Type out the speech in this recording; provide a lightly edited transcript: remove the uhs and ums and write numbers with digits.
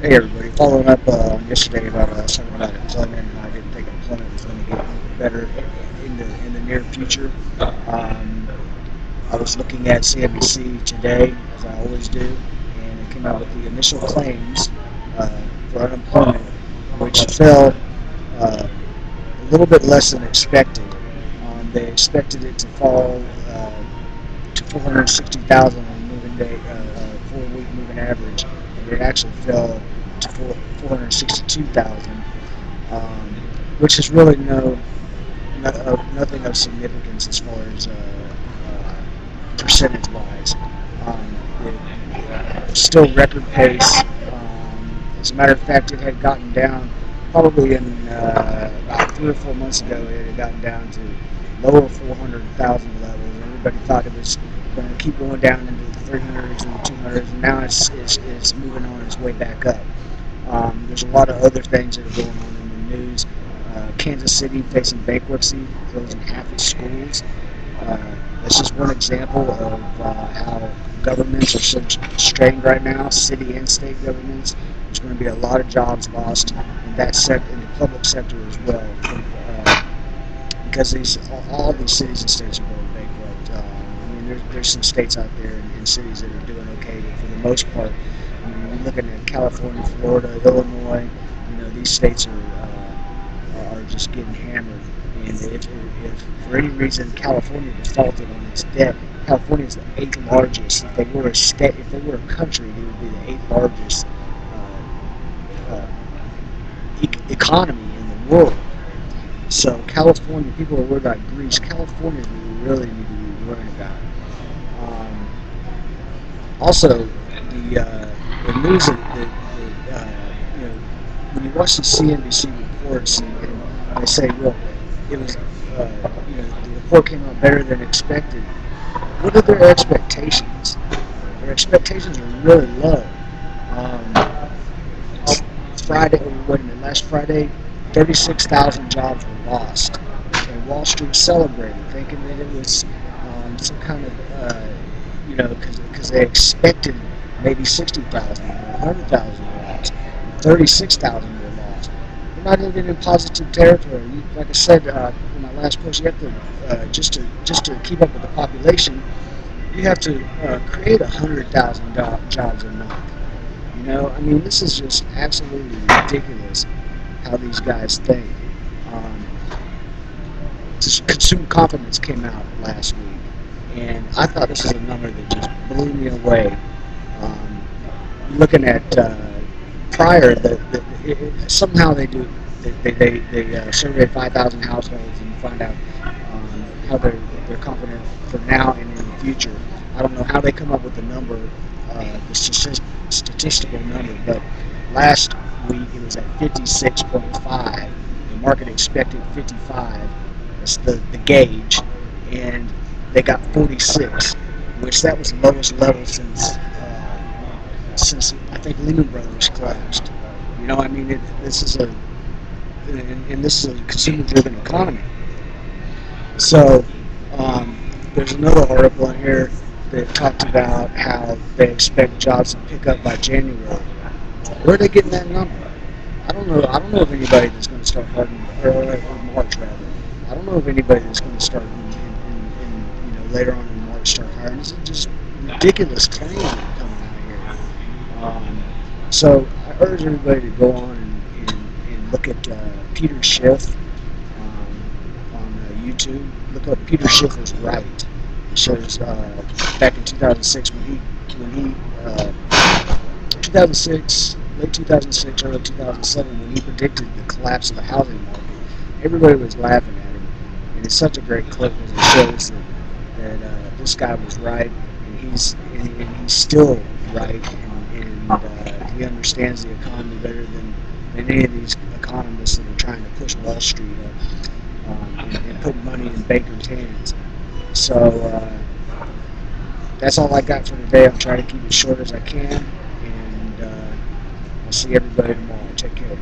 Hey everybody, following up on yesterday about talking about employment, and I didn't think employment was going to get better in the near future. Um, I was looking at CNBC today, as I always do, and it came out with the initial claims for unemployment, which fell a little bit less than expected. They expected it to fall to 460,000 on moving day, 4-week moving average, and it actually fell to 462,000, um, which is really nothing of significance as far as percentage-wise. It's still record pace. As a matter of fact, it had gotten down probably in about 3 or 4 months ago. It had gotten down to lower 400,000 levels. Everybody thought it was going to keep going down into the 300s and the 200s, and now it's moving on its way back up. There's a lot of other things that are going on in the news. Kansas City facing bankruptcy, closing half its schools. That's just one example of how governments are so strained right now, city and state governments. There's going to be a lot of jobs lost in that in the public sector as well, because all these cities and states are going bankrupt. There's some states out there and cities that are doing okay, but for the most part, when you're looking at California, Florida, Illinois, these states are just getting hammered. And if for any reason California defaulted on its debt, California is the eighth largest. If they were a state, if they were a country, they would be the eighth largest economy in the world. So California, people are worried about Greece. California, we really need to be worried about. Also, the news when you watch the CNBC reports and they say, well, it was the report came out better than expected. What are their expectations? Their expectations are really low. Last Friday, 36,000 jobs were lost, and Wall Street celebrated, thinking that it was some kind of because they expected maybe 60,000 or 100,000 were lost, and 36,000 were lost. We're not even in positive territory. Like I said in my last post, you have to just to keep up with the population, you have to create 100,000 jobs a month. This is just absolutely ridiculous how these guys think. Um, Consumer confidence came out last week, and I thought this was a number that just blew me away. Um, Looking at prior, somehow they do they survey 5,000 households and find out how they're confident for now and in the future. I don't know how they come up with the number, the statistical number, but last week it was at 56.5. The market expected 55. That's the gauge, and they got 46, which that was the lowest level since I think Lehman Brothers collapsed. This is this is a consumer-driven economy. So there's another article in here that talked about how they expect jobs to pick up by January. Where are they getting that number? I don't know. I don't know of anybody that's going to start hiring, or March rather. I don't know of anybody that's going to start in later on in March start hiring. This is just ridiculous claims that are coming out here. So I urge everybody to go on and look at Peter Schiff on YouTube. Look up Peter Schiff was right. It shows back in 2006 when he 2006, late 2006, early 2007, when he predicted the collapse of the housing market. Everybody was laughing at him, and it's such a great clip because it shows that this guy was right, and he's still right, and he understands the economy better than any of these economists that are trying to push Wall Street up and put money in bankers' hands. So that's all I got for today. I'm trying to keep it short as I can, and I'll see everybody tomorrow. Take care.